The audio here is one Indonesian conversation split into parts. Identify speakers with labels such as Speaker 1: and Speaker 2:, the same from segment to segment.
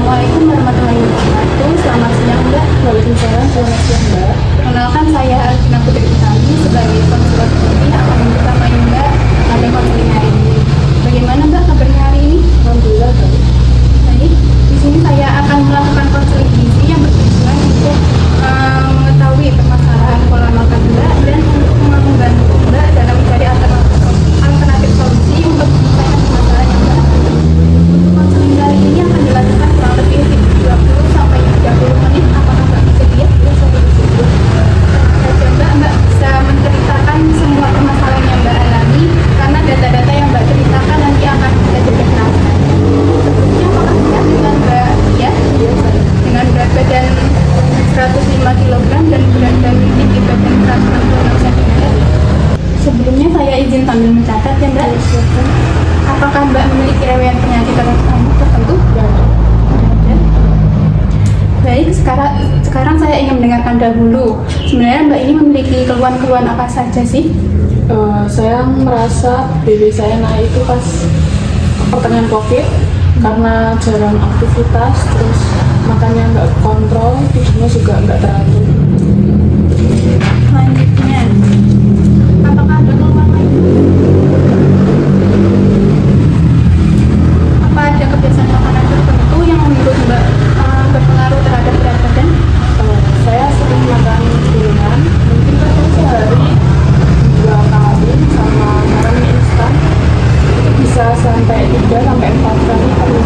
Speaker 1: Assalamualaikum warahmatullahi wabarakatuh. Selamat siang, Mbak.
Speaker 2: Waalaikumsalam, selamat siang Mbak.
Speaker 1: Kenalkan, saya Arjuna Putri Utami sebagai konselor ini akan menemani Mbak pada konseling hari ini. Bagaimana Mbak kabarnya hari ini?
Speaker 2: Alhamdulillah baik.
Speaker 1: Baik, di sini saya akan melakukan konseling gizi yang bertujuan untuk mengetahui permasalahan pola makan Mbak dan untuk membantu Mbak dalam mencari alternatif solusi untuk menyelesaikan permasalahan yang Mbak alami. Untuk konseling kali ini akan dilakukan kurang lebih 20 sampai 30 menit. Apakah Mbak bersedia? Ya, saya bersedia. Mbak bisa menceritakan semua permasalahan yang Mbak alami, karena data-data yang Mbak ceritakan nanti akan kita jelaskan. Sebelumnya, apakah Mbak dengan Mbak ya? Dengan berat badan 105 kg dan berat tinggi badan 166 cm. Sebelumnya saya izin sambil mencatat ya Mbak. Apakah Mbak memiliki riwayat penyakit tertentu? Baik, sekarang saya ingin mendengarkan dahulu. Sebenarnya Mbak ini memiliki keluhan-keluhan apa saja sih?
Speaker 2: Saya merasa BB saya naik itu pas pertengahan COVID karena jarang aktivitas, terus makannya nggak kontrol, tidurnya juga nggak teratur.
Speaker 1: Selanjutnya, apakah ada keluhan lain? Apa ada kebiasaan makanan tertentu yang menurut Mbak berpengaruh terhadap berat badan?
Speaker 2: Saya sering makan gorengan, mungkin sehari 2 kali, sama makan mie instan itu bisa sampai 3 sampai 4 kali per minggu.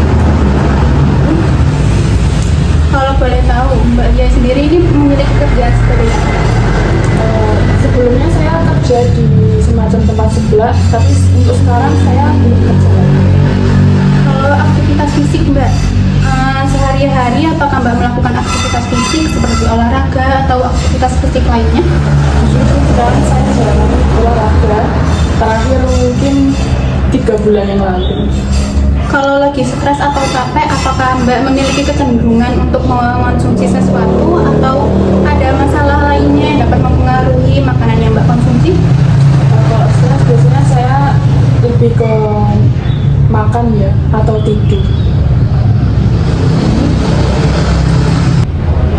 Speaker 1: Kalau boleh tahu, Mbak Dia sendiri ini memiliki kerjaan seperti apa?
Speaker 2: Sebelumnya saya kerja di semacam tempat sebelah, tapi untuk sekarang saya belum kerja lagi.
Speaker 1: Kalau aktivitas fisik Mbak, sehari-hari apakah Mbak melakukan aktivitas fisik seperti olahraga atau aktivitas fisik lainnya?
Speaker 2: Justru sekarang saya jarang olahraga, terakhir mungkin 3 bulan yang lalu.
Speaker 1: Kalau lagi stres atau capek, apakah Mbak memiliki kecenderungan untuk mengonsumsi sesuatu atau ada masalah lainnya yang dapat mempengaruhi makanan yang Mbak konsumsi?
Speaker 2: Kalau stres biasanya saya lebih ke makan ya, atau tidur.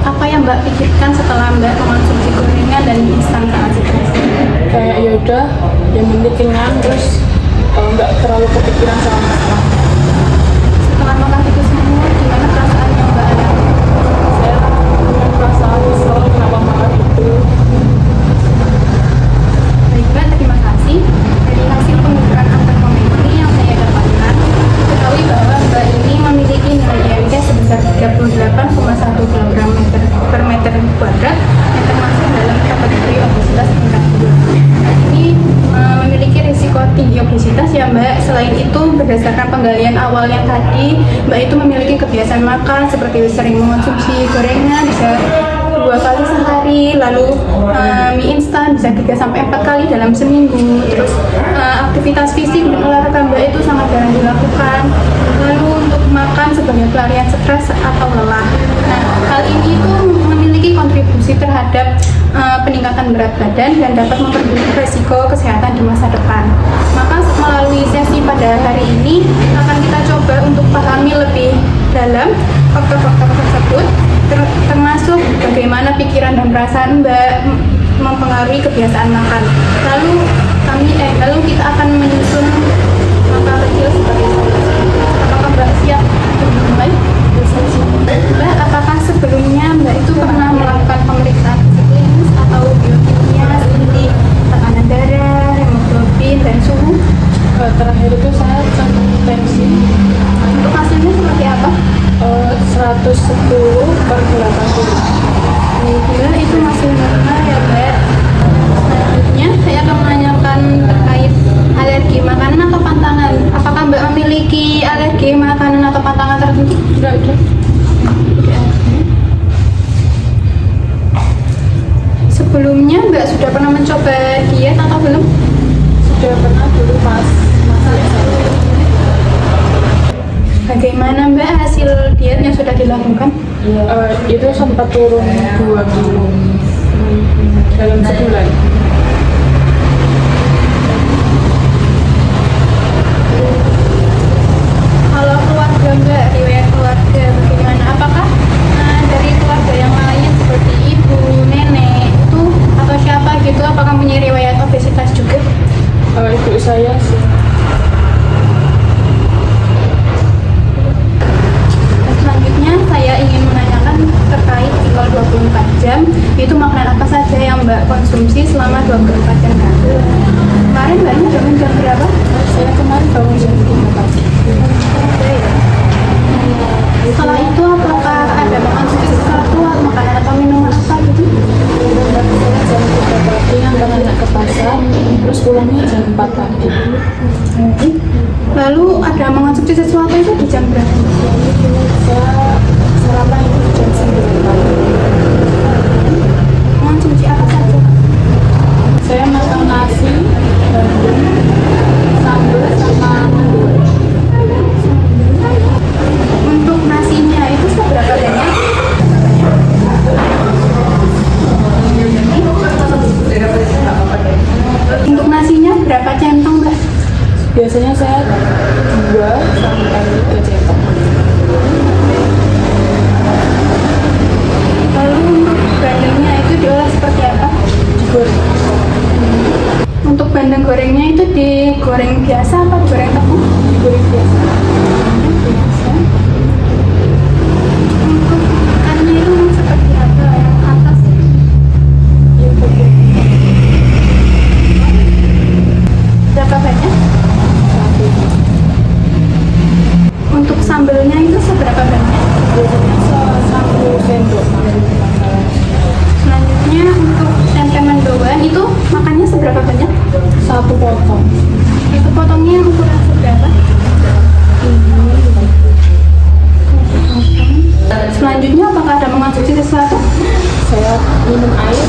Speaker 1: Apa yang Mbak pikirkan setelah Mbak mengonsumsi gorengan dan mie instan saat stres?
Speaker 2: Kayak yaudah, yang penting kenyang, terus nggak terlalu kepikiran sama masalah.
Speaker 1: Setelah makan itu semua, gimana perasaan yang Mbak alami?
Speaker 2: Saya punya perasaan kesel kenapa makan itu.
Speaker 1: Baik Mbak, terima kasih. Dari hasil pengukuran antropometri yang saya dapatkan, diketahui bahwa Mbak ini memiliki nilai IMC sebesar 38,1 kg per meter kuadrat yang termasuk dalam kategori obesitas tingkat 2. Ini memiliki risiko tinggi obesitas ya Mbak. Selain itu, berdasarkan penggalian awal yang tadi, Mbak itu memiliki kebiasaan makan seperti sering mengonsumsi gorengan bisa 2 kali sehari, lalu mie instan bisa 3 sampai 4 kali dalam seminggu. Terus aktivitas fisik dan olahraga Mbak itu sangat jarang dilakukan. Lalu untuk makan sebagai pelarian stres atau lelah. Nah, hal ini itu memiliki kontribusi terhadap peningkatan berat badan dan dapat memperburuk resiko kesehatan di masa depan. Maka melalui sesi pada hari ini akan kita coba untuk pahami lebih dalam faktor-faktor tersebut, termasuk bagaimana pikiran dan perasaan Mbak mempengaruhi kebiasaan makan. Lalu kita akan menyusun langkah kecil sebagai solusi. Apakah Mbak siap untuk dimulai? Mbak, apakah sebelumnya Mbak itu pernah melakukan pemeriksaan klinis atau biokimia seperti tekanan darah, hemoglobin, dan suhu?
Speaker 2: Terakhir itu saya cek tensi.
Speaker 1: Untuk hasilnya seperti apa?
Speaker 2: 110 per 80.
Speaker 1: Mbak, itu masih normal ya Mbak. Selanjutnya saya akan menanyakan terkait alergi makanan atau pantangan. Apakah Mbak memiliki alergi makanan atau pantangan tertentu?
Speaker 2: Tidak ada.
Speaker 1: Sebelumnya Mbak sudah pernah mencoba diet atau belum?
Speaker 2: Sudah pernah dulu pas masih SMA.
Speaker 1: Bagaimana Mbak hasil diet yang sudah dilakukan?
Speaker 2: Itu sempat turun 2 kilo dalam sebulan.
Speaker 1: Kalau keluarga Mbak, riwayat keluarga bagaimana 24 jam terakhir. Kemarin Mbaknya bangun jam berapa?
Speaker 2: Saya kemarin bangun jam 3 pagi.
Speaker 1: Setelah itu apakah ada mengonsumsi sesuatu, makanan atau minuman apa gitu?
Speaker 2: Saya jam 3 pagi ngantar anak ke pasar, terus pulangnya jam 4 pagi.
Speaker 1: Lalu ada mengonsumsi sesuatu itu di jam berapa?
Speaker 2: Saya sarapan itu jam 9 pagi.
Speaker 1: Mengonsumsi apa saja?
Speaker 2: Saya makan nasi, bandeng, sambal sama mendoan.
Speaker 1: Untuk nasinya itu seberapa banyak? Untuk nasinya berapa centong, Mbak?
Speaker 2: Biasanya saya 2 sampai 3 centong.
Speaker 1: Lalu untuk bandengnya itu diolah seperti apa?
Speaker 2: Digoreng.
Speaker 1: Untuk bandeng gorengnya itu digoreng biasa apa goreng tepung?
Speaker 2: Digoreng biasa.
Speaker 1: Biasa. Untuk ikannya itu yang seperti apa? Yang atas
Speaker 2: Yang putih.
Speaker 1: berapa banyak?
Speaker 2: 1.
Speaker 1: Untuk sambelnya itu seberapa banyak?
Speaker 2: Biasanya 1 sendok makan.
Speaker 1: Selanjutnya untuk tempe mendoan itu makannya seberapa banyak?
Speaker 2: 1 potong.
Speaker 1: Itu potongnya ukuran seberapa? Selanjutnya apakah ada mengonsumsi sesuatu?
Speaker 2: Saya minum air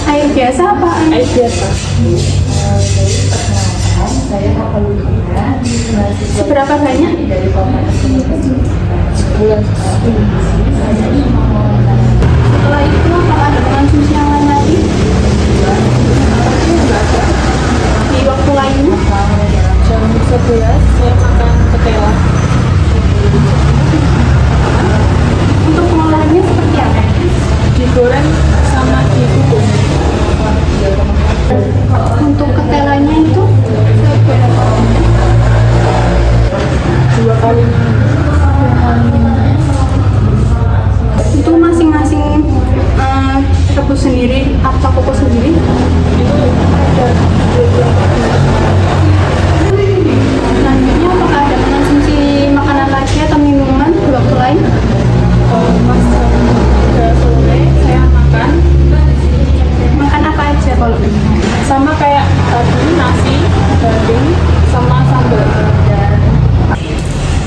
Speaker 1: Air biasa apa air?
Speaker 2: biasa.
Speaker 1: Seberapa banyak?
Speaker 2: Bulan.
Speaker 1: Setelah itu apakah ada mengonsumsi yang lain lagi? Di waktu lainnya?
Speaker 2: Jam 11 saya makan ketela.
Speaker 1: Untuk pengolahannya seperti apa?
Speaker 2: Digoreng sama dikukus.
Speaker 1: Untuk ketelanya itu seberapa banyak?
Speaker 2: 2 kali.
Speaker 1: Itu masing-masing rebus sendiri atau kukus sendiri?
Speaker 2: Itu ada 2
Speaker 1: Selanjutnya apakah ada mengonsumsi makanan lagi atau minuman di waktu lain?
Speaker 2: pas jam 3 sore saya makan
Speaker 1: Makan apa aja kalau
Speaker 2: sama kayak tadi nasi, bandeng sama sambal.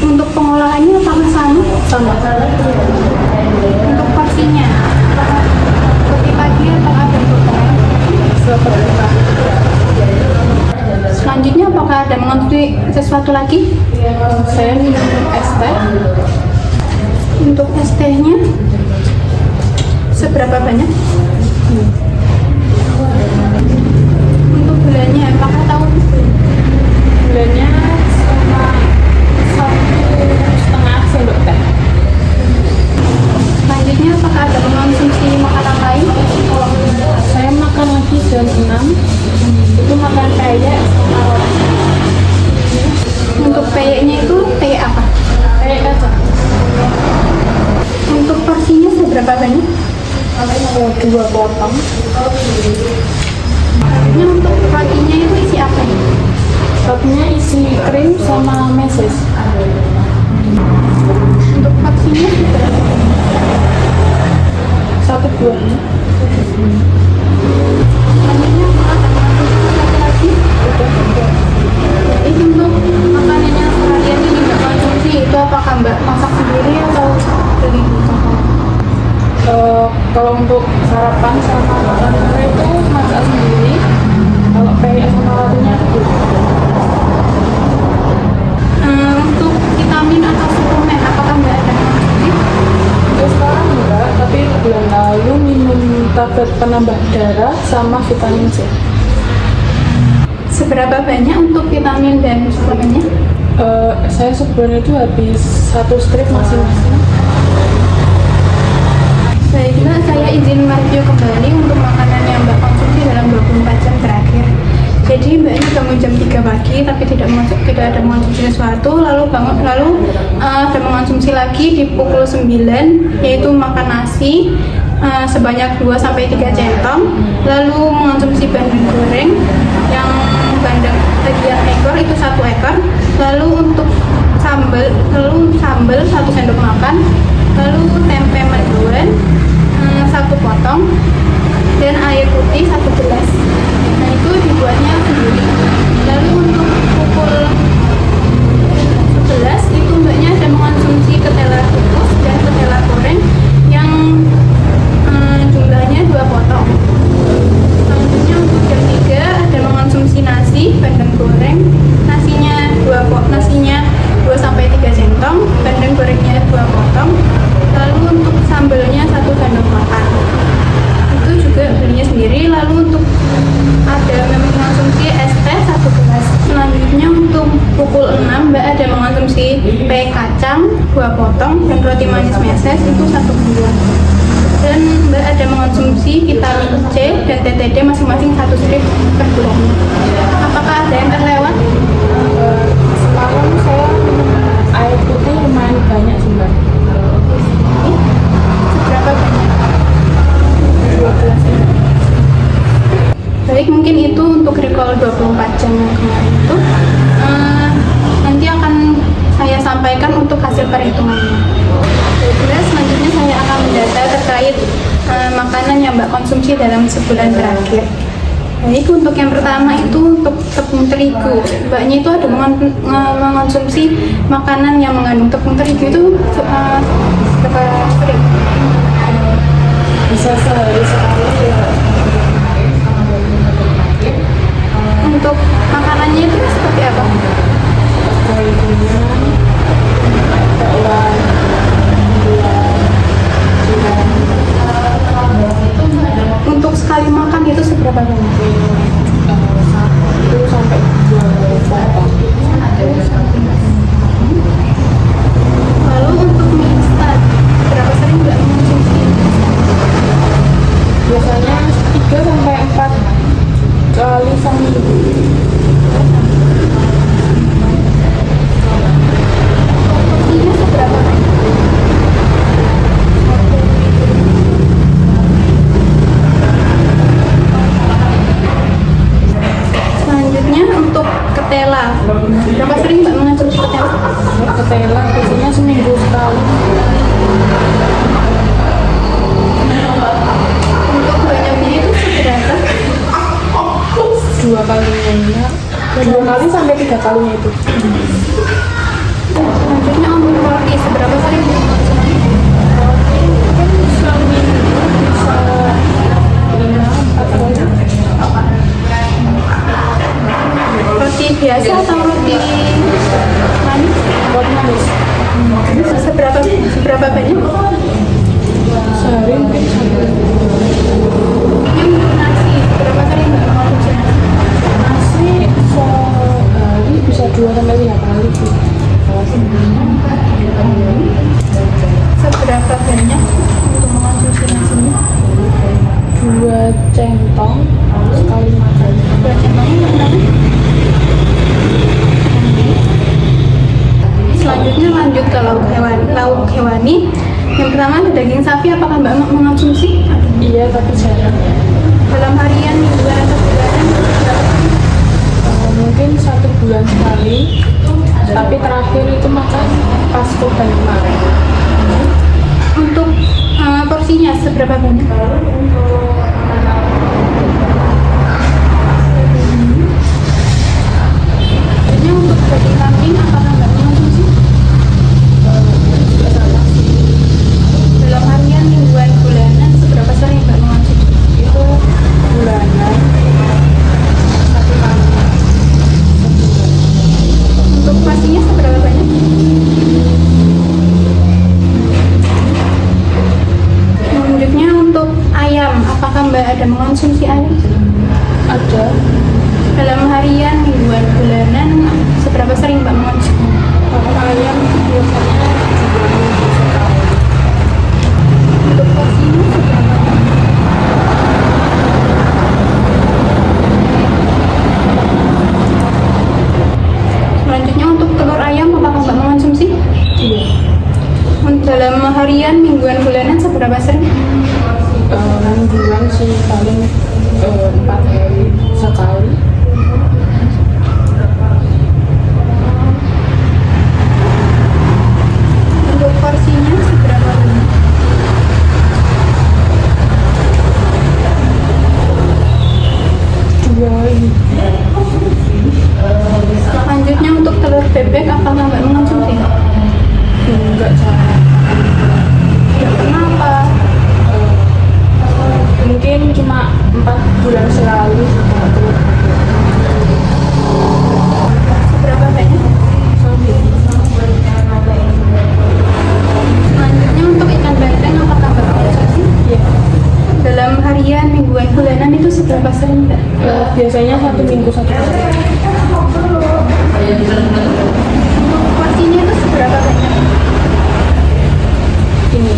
Speaker 1: untuk pengolahannya apakah sama?
Speaker 2: Sama.
Speaker 1: Untuk porsinya apakah seperti pagi atau ada perubahan?
Speaker 2: Seperti tadi.
Speaker 1: Selanjutnya apakah ada mengonsumsi sesuatu lagi?
Speaker 2: Saya minum es teh
Speaker 1: Untuk es tehnya seberapa banyak? Untuk gulanya apakah tahu?
Speaker 2: gulanya sama 1,5 sendok teh.
Speaker 1: Selanjutnya apakah ada mengonsumsi makanan lain?
Speaker 2: Saya makan lagi jam 6 itu makan peyek sama roti.
Speaker 1: Untuk peyeknya itu peyek apa?
Speaker 2: Peyek kacang.
Speaker 1: Untuk porsinya seberapa banyak?
Speaker 2: 2 potong.
Speaker 1: Selanjutnya untuk rotinya itu isi apa?
Speaker 2: Rotinya isi krim sama meses.
Speaker 1: Untuk porsinya seberapa?
Speaker 2: 1 buah.
Speaker 1: Selanjutnya apakah ada mengonsumsi sesuatu lagi? Itu untuk makanannya seharian ini Mbak konsumsi itu apakah Mbak masak sendiri atau beli?
Speaker 2: Kalau untuk sarapan sama makan sore itu masak sendiri. Kalau peyek sama rotinya itu
Speaker 1: Untuk vitamin atau suplemen apakah Mbak ada mengonsumsi?
Speaker 2: untuk sekarang enggak, tapi bulan lalu minum tablet penambah darah sama vitamin C.
Speaker 1: Seberapa banyak untuk vitamin dan suplemennya?
Speaker 2: Saya sebulan itu habis 1 strip masing-masing.
Speaker 1: Baiklah, saya izin mereview kembali untuk makanan yang Mbak konsumsi dalam 24 jam terakhir. Jadi Mbaknya bangun jam 3 pagi tapi tidak ada mengonsumsi sesuatu, lalu ada mengonsumsi lagi di pukul 9 yaitu makan nasi, sebanyak 2-3 centong, lalu mengonsumsi bandeng goreng yang bandeng bagian ekor itu 1 ekor, lalu untuk sambal 1 sendok makan, lalu tempe mendoan 1 potong, dan air putih 1 gelas. Nah, itu dibuatnya sendiri. Lalu untuk pukul 11 itu mbaknya ada mengonsumsi ketela kukus dan ketela goreng yang jumlahnya 2 potong. Selanjutnya untuk jam 3 ada mengonsumsi nasi bandeng goreng, nasinya 2-3 centong, bandeng gorengnya 2 potong, lalu untuk sambalnya 1 sendok makan. Itu juga belinya sendiri. Lalu untuk ada mengonsumsi es teh 1 gelas. Selanjutnya untuk pukul 6 mbak ada mengonsumsi pie kacang 2 potong dan roti manis meses itu 1 buah. Dan mbak ada mengonsumsi vitamin C dan TTD masing-masing 1 strip per bulannya. Apakah ada yang terlewat?
Speaker 2: Semalam saya minum air putih lumayan banyak sih mbak.
Speaker 1: Seberapa banyak? 2 gelas ya. Baik, mungkin itu untuk recall 24 jam yang kemarin itu. Nanti akan saya sampaikan untuk hasil perhitungannya. Baiklah, selanjutnya saya akan mendata terkait makanan yang mbak konsumsi dalam sebulan terakhir. Baik, untuk yang pertama itu untuk tepung terigu. Mbaknya itu ada mengonsumsi makanan yang mengandung tepung terigu itu seberapa sering?
Speaker 2: Bisa sehari sekali ya.
Speaker 1: Untuk makanannya itu seperti apa?
Speaker 2: Kayak bakwan,
Speaker 1: Untuk sekali makan itu seberapa banyak?
Speaker 2: 1 sampai 2 potong.
Speaker 1: Lalu untuk mie instan, berapa sering mbak mengonsumsi mie instan?
Speaker 2: Biasanya 3 sampai 4 kali seminggu.
Speaker 1: Porsinya seberapa banyak? Selanjutnya untuk ketela, berapa sering mbak mengonsumsi ketela?
Speaker 2: Ketela biasanya seminggu sekali.
Speaker 1: Untuk banyaknya itu seberapa?
Speaker 2: 2 kalinya, 2 kali sampai 3 kalinya itu.
Speaker 1: Selanjutnya untuk roti, seberapa sering mbak mengonsumsi?
Speaker 2: Mungkin seminggu bisa 5-4 kali.
Speaker 1: Roti biasa atau roti manis?
Speaker 2: Roti manis.
Speaker 1: Seberapa banyak?
Speaker 2: Sehari mungkin 1.
Speaker 1: Yang untuk nasi, seberapa sering mbak mengonsumsi nasi?
Speaker 2: Nasi sehari bisa 2 sampai 3 kali sih.
Speaker 1: Seberapa banyak untuk mengonsumsi nasinya?
Speaker 2: 2 centong sekali makan.
Speaker 1: 2 centongnya berapa? Selanjutnya lanjut ke lauk hewani. Yang pertama ada daging sapi, apakah mbak mengonsumsi?
Speaker 2: Iya, tapi jarang.
Speaker 1: Dalam harian, mingguan, atau bulanan?
Speaker 2: Mungkin 1 bulan sekali. Tapi terakhir itu makan pas kurban kemarin.
Speaker 1: Untuk porsinya seberapa banyak? Ini untuk daging kambing, apakah mbak mengonsumsi? Dalam harian, mingguan, bulanan, seberapa sering mbak mengonsumsi?
Speaker 2: Itu bulanan 1 kali.
Speaker 1: Untuk porsinya seberapa banyak? Selanjutnya untuk ayam, apakah mbak ada mengonsumsi ayam?
Speaker 2: Ada.
Speaker 1: Dalam harian, mingguan, bulanan, seberapa sering mbak mengonsumsi?
Speaker 2: Kalau ayam itu biasanya 2 minggu sekali.
Speaker 1: Untuk porsinya seberapa banyak? Selanjutnya untuk telur ayam, apakah mbak mengonsumsi?
Speaker 2: Iya.
Speaker 1: Dalam harian, mingguan, bulanan, seberapa sering?
Speaker 2: sih paling 4 hari sekali.
Speaker 1: Untuk porsinya seberapa banyak? Selanjutnya untuk telur bebek apakah Mbak mengonsumsi?
Speaker 2: Enggak cara.
Speaker 1: Kenapa?
Speaker 2: Mungkin cuma 4 bulan sekali sudah telur bebek.
Speaker 1: Seberapa banyak? Selanjutnya untuk ikan bandeng apakah Mbak konsumsi?
Speaker 2: Iya.
Speaker 1: Dalam harian, mingguan, bulanan itu seberapa sering Mbak?
Speaker 2: Biasanya 1 minggu 1 kali.
Speaker 1: Untuk porsinya itu seberapa banyak?
Speaker 2: Ini.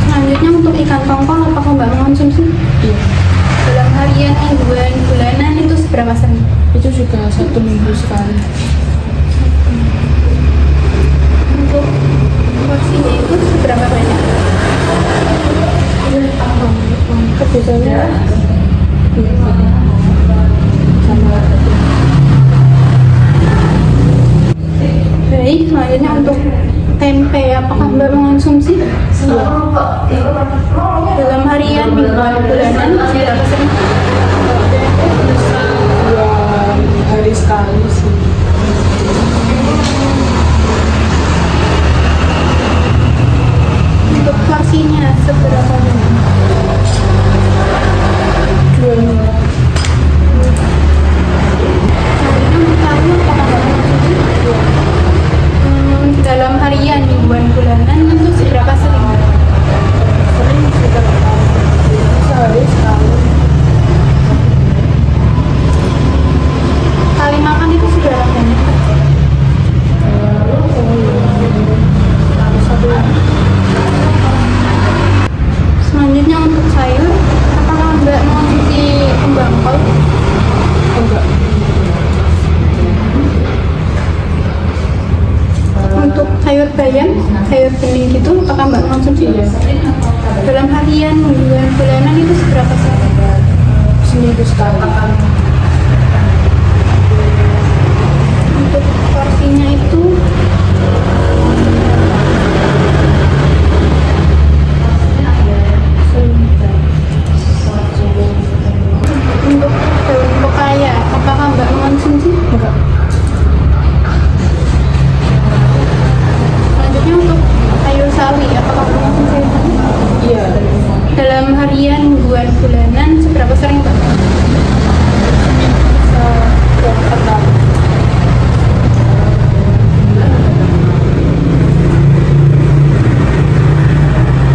Speaker 1: Selanjutnya untuk ikan tongkol apakah Mbak mengonsumsi?
Speaker 2: Iya.
Speaker 1: Dalam harian, mingguan, bulanan itu seberapa sering?
Speaker 2: Itu juga 1 minggu sekali.
Speaker 1: Untuk porsinya itu seberapa banyak?
Speaker 2: Biasanya sama.
Speaker 1: Baik, selanjutnya untuk tempe apakah Mbak mengonsumsi?
Speaker 2: Iya.
Speaker 1: Dalam harian, mingguan, bulanan seberapa sering?
Speaker 2: 2 hari sekali sih.
Speaker 1: Untuk porsinya seberapa banyak?
Speaker 2: 2 minggu.
Speaker 1: Selanjutnya untuk lauk apakah Mbak mengonsumsi? Dalam harian, mingguan, bulanan itu seberapa sering?
Speaker 2: Sering sih kalau sehari sekali.
Speaker 1: Kali makan itu seberapa banyak? Selanjutnya untuk sayur, apakah Mbak mengonsumsi kembang kol?
Speaker 2: Enggak.
Speaker 1: Untuk sayur bayam, sayur bening gitu, apakah Mbak mengonsumsi?
Speaker 2: Iya.
Speaker 1: Dalam harian, mingguan, bulanan itu seberapa sering?
Speaker 2: Seminggu sekali.
Speaker 1: Untuk porsinya itu untuk daun pepaya, apakah Mbak mengonsumsi?
Speaker 2: Enggak.
Speaker 1: Selanjutnya untuk sayur sawi, apakah Mbak mengonsumsi sayur sawi?
Speaker 2: Iya.
Speaker 1: Dalam harian, mingguan, bulanan seberapa sering Mbak?
Speaker 2: Bisa 4 kali.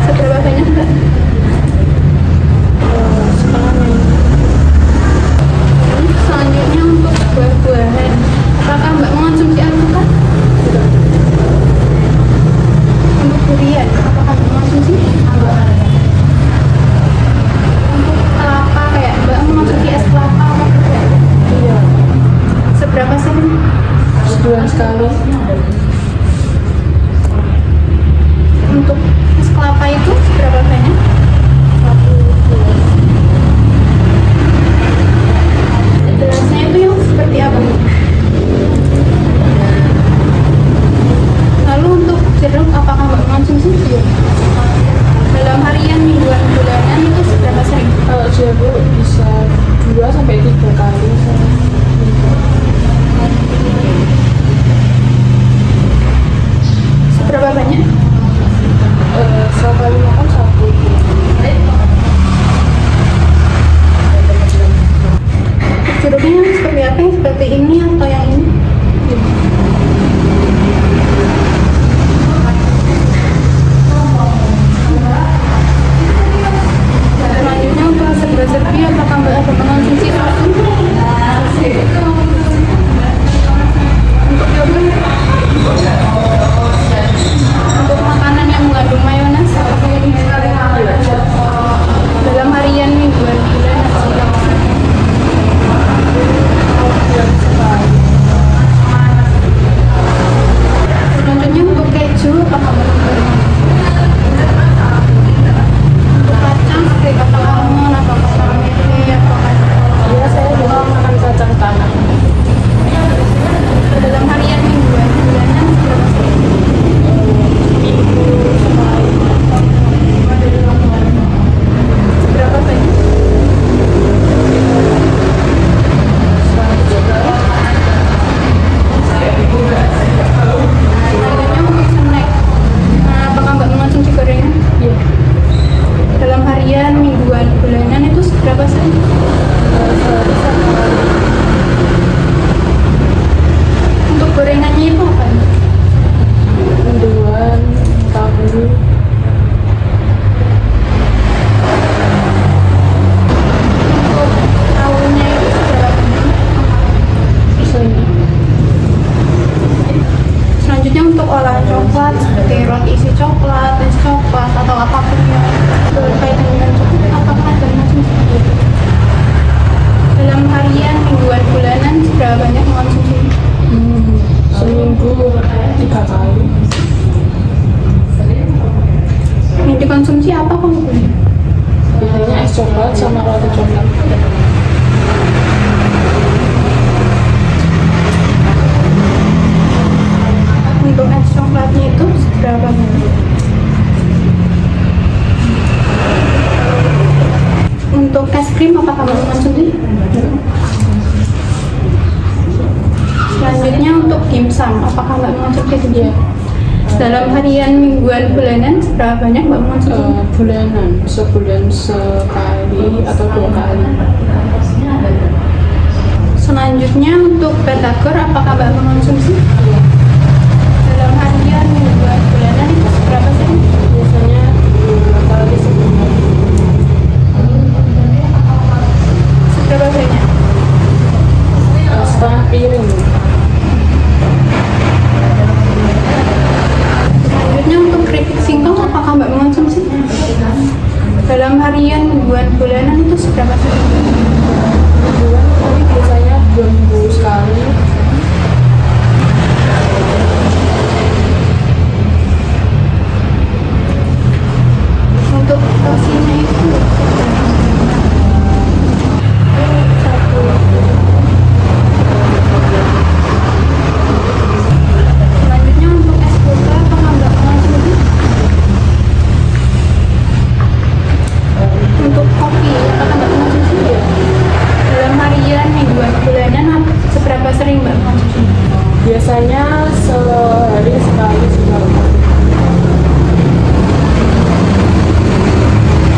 Speaker 1: Seberapa banyak Mbak?
Speaker 2: Setengah minggu.
Speaker 1: Selanjutnya untuk buah-buahan, apakah Mbak mengonsumsi alpukat?
Speaker 2: Tidak.
Speaker 1: Untuk durian, apakah Mbak mengonsumsi? Untuk kelapa kayak Mbak mengonsumsi es kelapa apa tidak?
Speaker 2: Iya.
Speaker 1: Seberapa sering?
Speaker 2: Sebulan sekali.
Speaker 1: Untuk es kelapa itu seberapa banyak?
Speaker 2: 1 bulan.
Speaker 1: Gelasnya itu yang seperti apa? Lalu untuk jeruk apakah Mbak mengonsumsi? Dalam harian, mingguan, bulanan itu seberapa sering?
Speaker 2: Kalau jeruk bisa 2 sampai 3 kali seminggu.
Speaker 1: Seberapa banyak?
Speaker 2: Sekali makan 1.
Speaker 1: Jeruknya seperti apa? Seperti ini coklat seperti roti isi coklat, es coklat atau apapun yang berkaitan dengan coklat, apakah ada mengonsumsi itu? Dalam harian, mingguan, bulanan seberapa banyak mengonsumsi?
Speaker 2: Seminggu 3 kali.
Speaker 1: Yang dikonsumsi apa kalau boleh?
Speaker 2: Biasanya es coklat sama roti coklat.
Speaker 1: Untuk es coklatnya itu seberapa banyak? Untuk es krim apakah kamu mengonsumsi? Selanjutnya untuk dimsum, apakah mbak mengonsumsi juga? Dalam harian, mingguan, bulanan seberapa banyak mbak mengonsumsi?
Speaker 2: Bulanan, sebulan sekali atau 2 kali.
Speaker 1: Selanjutnya untuk batagor, apakah mbak mengonsumsi? Dalam harian, mingguan, bulanan itu seberapa sering?
Speaker 2: Biasanya 2 kali sebulan.
Speaker 1: Seberapa banyak?
Speaker 2: Setengah piring.
Speaker 1: Selanjutnya untuk keripik singkong, apakah mbak mengonsumsi? Dalam harian, mingguan, bulanan itu seberapa sering?
Speaker 2: Mingguan, tapi biasanya 2 minggu sekali.
Speaker 1: Untuk porsinya itu satu. Selanjutnya untuk es boba, apakah mbak mengonsumsi? Untuk kopi, apakah mbak mengonsumsi? Dalam harian, mingguan, bulanan seberapa sering mbak mengonsumsi?
Speaker 2: Biasanya sehari sekali sekali.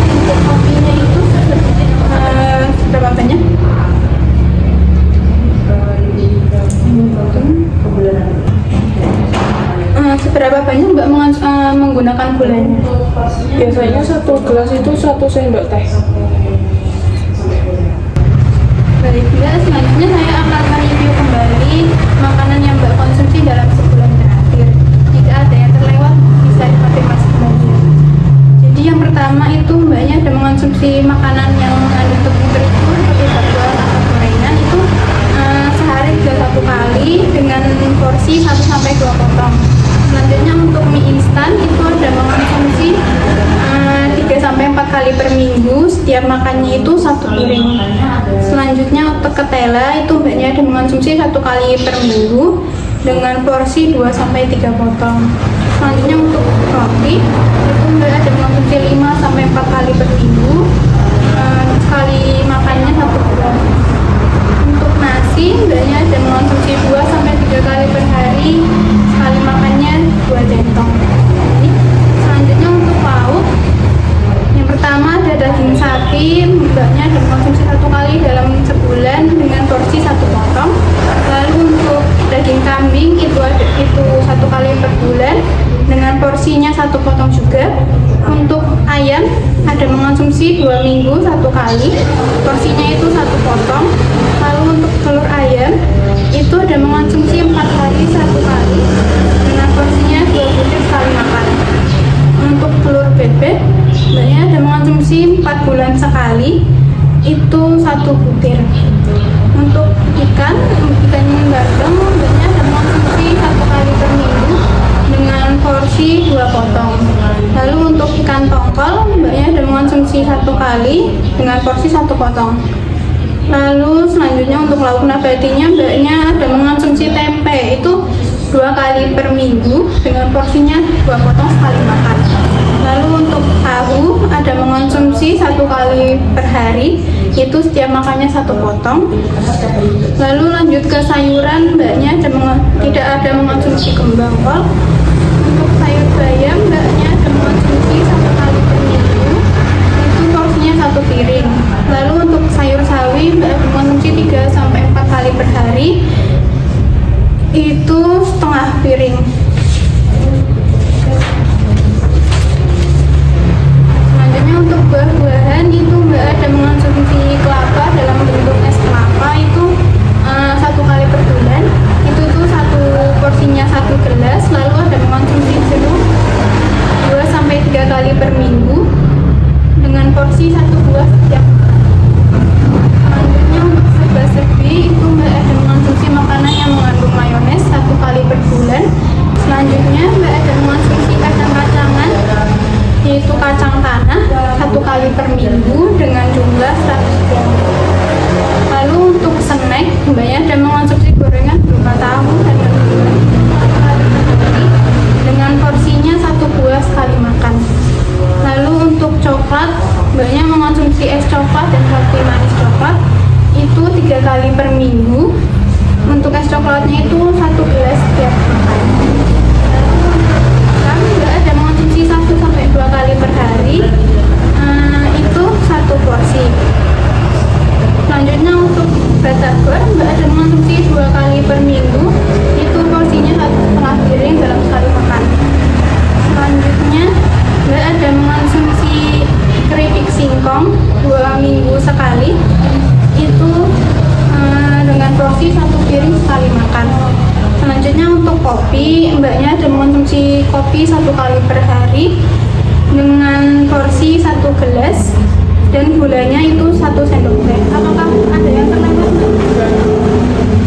Speaker 1: Untuk kopinya itu seberapa banyak? Seberapa banyak mbak menggunakan gulanya?
Speaker 2: Biasanya 1 gelas itu 1 sendok teh.
Speaker 1: Baiklah, selanjutnya saya akan mereview kembali makanan yang mbak konsumsi dalam sebulan terakhir. Jika ada yang terlewat, bisa dikonfirmasi kembali. Jadi yang pertama itu mbaknya ada mengonsumsi makanan yang mengandung tepung terigu seperti bakwan atau gorengan itu sehari bisa 1 kali dengan porsi 1-2 potong. Selanjutnya untuk mie instan itu ada mengonsumsi 3-4 kali per minggu, setiap makannya itu 1 piring. Selanjutnya untuk ketela itu mbaknya ada mengonsumsi 1 kali per minggu dengan porsi 2-3 potong. Selanjutnya untuk roti itu mbak ada mengonsumsi 5-4 kali per minggu, sekali makannya 1 bulan. Untuk nasi mbaknya ada mengonsumsi 2-3 kali per hari, sekali makannya 2 centong. Selanjutnya untuk lauk, yang pertama ada daging sapi, mbaknya ada mengonsumsi 1 kali dalam sebulan dengan porsi 1 potong. Lalu untuk daging kambing itu 1 kali per bulan dengan porsinya 1 potong juga. Untuk ayam ada mengonsumsi 2 minggu 1 kali, porsinya itu 1 potong. Lalu untuk telur ayam itu ada mengonsumsi 4 hari 1 kali dengan porsinya 2 butir sekali makan. Untuk telur bebek mbaknya ada mengonsumsi 4 bulan sekali, itu 1 butir. Untuk ikan bandeng mbaknya ada mengonsumsi 1 kali per minggu dengan porsi 2 potong. Lalu untuk ikan tongkol mbaknya ada mengonsumsi 1 kali dengan porsi 1 potong. Lalu selanjutnya untuk lauk nabatinya mbaknya ada mengonsumsi tempe, itu 2 kali per minggu dengan porsinya 2 potong sekali makan. Lalu untuk tahu ada mengonsumsi 1 kali per hari, itu setiap makannya 1 potong. Lalu lanjut ke sayuran mbaknya tidak ada mengonsumsi kembang kol. Untuk sayur bayam mbaknya ada mengonsumsi 1 kali per minggu, itu porsinya 1 piring. Lalu untuk sayur sawi mbak mengonsumsi 3-4 kali per hari, itu setengah piring. Selanjutnya untuk buah-buahan itu mbak ada mengonsumsi kelapa dalam bentuk es kelapa, itu 1 kali per bulan, itu tuh 1 porsinya 1 gelas. Lalu ada mengonsumsi batagor Mbak ada mengonsumsi 2 kali per minggu, itu porsinya 1,5 piring dalam sekali makan. Selanjutnya Mbak ada mengonsumsi keripik singkong 2 minggu sekali, itu dengan porsi 1 piring sekali makan. Selanjutnya untuk kopi, Mbaknya ada mengonsumsi kopi 1 kali per hari dengan porsi 1 gelas dan gulanya itu 1 sendok teh. Apakah ada yang terlewat, Mbak?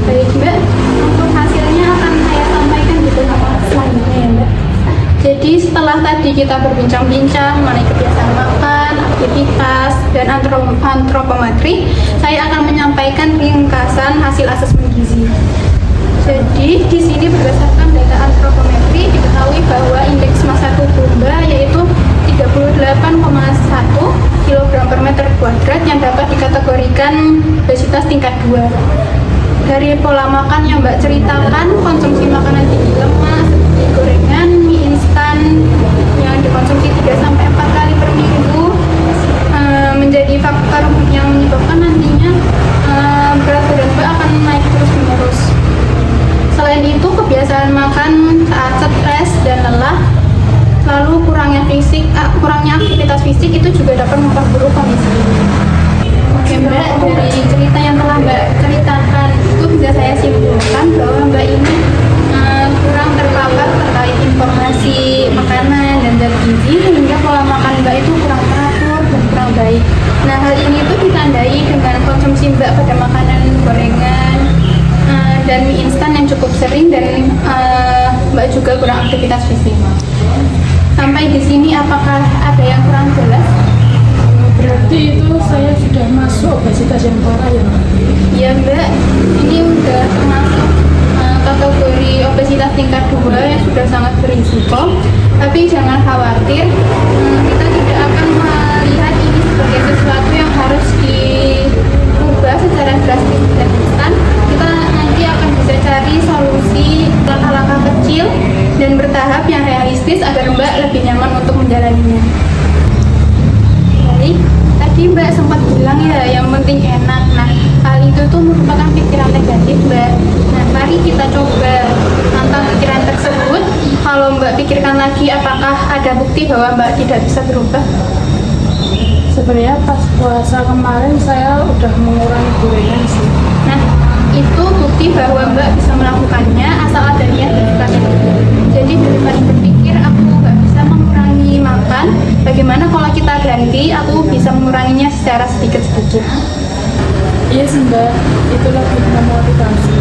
Speaker 1: Baik, Mbak. Untuk hasilnya akan saya sampaikan di tahap selanjutnya ya, Mbak. Jadi setelah tadi kita berbincang-bincang mengenai kebiasaan makan, aktivitas, dan antropometri, saya akan menyampaikan ringkasan hasil asesmen gizi. Jadi di sini berdasarkan data antropometri diketahui bahwa indeks massa tubuh Mbak yaitu 38,1 kg per meter kuadrat yang dapat dikategorikan obesitas tingkat 2. Dari pola makan yang Mbak ceritakan, konsumsi makanan tinggi lemak seperti gorengan, mie instan yang dikonsumsi 3-4 kali per minggu menjadi faktor yang menyebabkan nantinya berat badan Mbak akan naik terus-menerus. Selain itu, kebiasaan makan saat stres dan lelah, lalu kurangnya aktivitas fisik itu juga dapat memperburuk kondisi ini. Oke Mbak, dari cerita yang telah Mbak ceritakan itu bisa saya simpulkan bahwa Mbak ini kurang terpapar terkait informasi makanan dan zat gizi sehingga pola makan Mbak itu kurang teratur dan kurang baik. Nah, hal ini tuh ditandai dengan konsumsi Mbak pada makanan gorengan dan mie instan yang cukup sering dan Mbak juga kurang aktivitas fisik. Sampai di sini apakah ada yang kurang jelas?
Speaker 2: Berarti itu saya sudah masuk obesitas yang parah ya, Mbak?
Speaker 1: Ya Mbak, ini udah termasuk kategori obesitas tingkat 2 yang sudah sangat berisiko. Tapi jangan khawatir, kita tidak akan melihat ini sebagai sesuatu yang harus diubah secara drastis dan instan. Kita nanti akan bisa cari solusi langkah-langkah kecil dan bertahap yang realistis agar Mbak lebih nyaman untuk menjalaninya. Baik, tadi Mbak sempat bilang ya yang penting enak. Nah, hal itu tuh merupakan pikiran negatif Mbak. Nah, mari kita coba tantang pikiran tersebut. Kalau Mbak pikirkan lagi, apakah ada bukti bahwa Mbak tidak bisa berubah?
Speaker 2: Sebenarnya pas puasa kemarin saya udah mengurangi gorengan sih.
Speaker 1: Nah, itu bukti bahwa Mbak bisa melakukannya asal ada niat dan ikhlas. Jadi daripada berpikir aku nggak bisa mengurangi makan, bagaimana kalau kita ganti aku bisa menguranginya secara sedikit-sedikit.
Speaker 2: Iya sih Mbak, itu lebih memotivasi.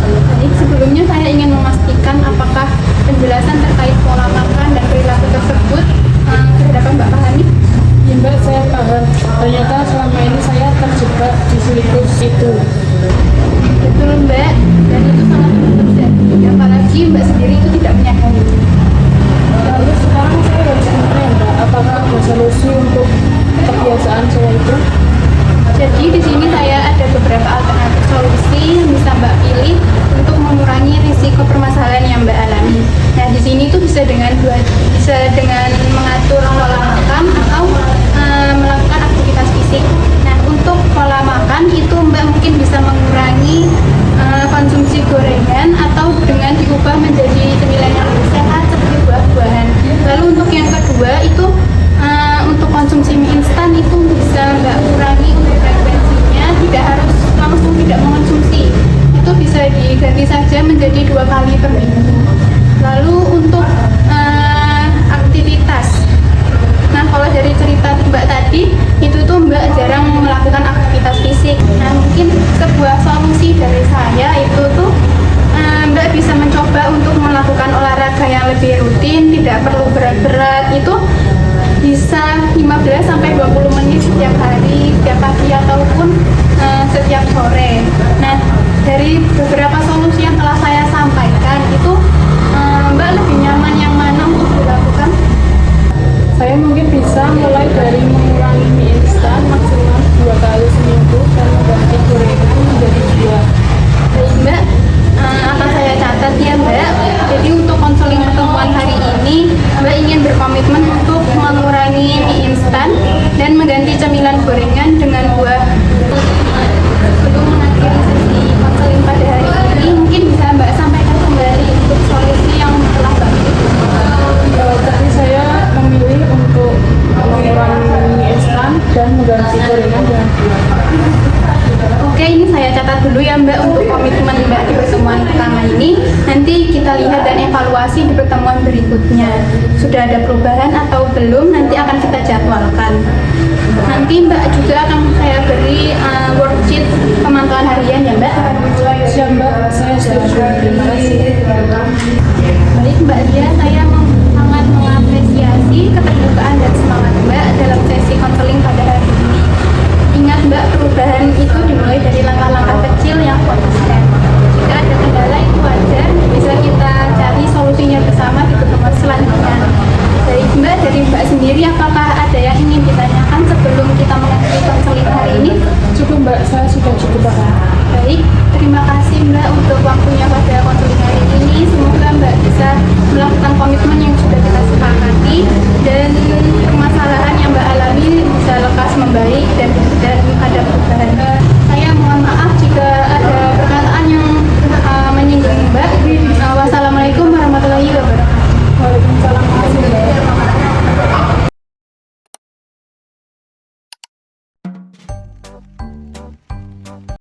Speaker 1: Baik, sebelumnya saya ingin memastikan apakah penjelasan terkait pola makan dan perilaku tersebut sudah dapat Mbak pahami?
Speaker 2: Ya Mbak, saya paham. Ternyata selama ini saya terjebak di siklus itu.
Speaker 1: Betul Mbak, dan itu sangat terjadi. Apalagi Mbak sendiri itu tidak menyadari.
Speaker 2: Lalu sekarang saya harus gimana ya Mbak? Apakah ada solusi untuk kebiasaan saya itu?
Speaker 1: Jadi di sini saya ada beberapa alternatif solusi yang bisa Mbak pilih untuk mengurangi risiko permasalahan yang Mbak alami. Nah, di sini tuh bisa dengan mengatur pola makan atau melakukan aktivitas fisik. Nah, untuk pola makan itu Mbak mungkin bisa mengurangi konsumsi gorengan atau dengan diubah menjadi cemilan yang lebih sehat seperti buah-buahan. Lalu untuk yang kedua itu untuk konsumsi mie instan itu bisa Mbak kurangi untuk frekuensinya, tidak harus langsung tidak mengonsumsi. Itu bisa diganti saja menjadi 2 kali per minggu. Lalu untuk aktivitas. Nah, kalau dari cerita Mbak tadi, itu tuh Mbak jarang melakukan aktivitas fisik. Nah, mungkin sebuah solusi dari saya itu tuh Mbak bisa mencoba untuk melakukan olahraga yang lebih rutin, tidak perlu berat-berat. Itu bisa 15-20 menit setiap hari, setiap pagi ataupun setiap sore. Nah, dari beberapa solusi yang telah saya sampaikan itu Mbak lebih nyaman yang mana untuk dilakukan?
Speaker 2: Saya mungkin bisa mulai dari mengurangi mie instan maksimal 2 kali seminggu dan mengganti gorengan menjadi 2.
Speaker 1: Baik Mbak, akan saya catat ya Mbak. Jadi untuk konseling pertemuan hari ini Mbak ingin berkomitmen untuk mengurangi mie instan dan mengganti cemilan gorengan dengan buah. Sebelum mengakhiri kita lihat dan evaluasi di pertemuan berikutnya. Sudah ada perubahan atau belum, nanti akan kita jadwalkan. Nanti Mbak juga akan saya beri worksheet pemantauan harian ya Mbak.
Speaker 2: Siap Mbak, saya setuju. Terima kasih.
Speaker 1: Baik Mbak Lia, saya sangat mengapresiasi keterbukaan dan semangat Mbak dalam sesi konseling pada hari ini. Ingat Mbak, perubahan itu dimulai dari langkah-langkah kecil yang konsisten. Jika ada kendala itu wajar, bisa kita cari solusinya bersama di pertemuan selanjutnya. Baik Mbak, dari Mbak sendiri apakah ada yang ingin ditanyakan sebelum kita mengakhiri konseling hari ini?
Speaker 2: Cukup Mbak, saya sudah cukup paham.
Speaker 1: Baik, terima kasih Mbak untuk waktunya pada konseling hari ini. Semoga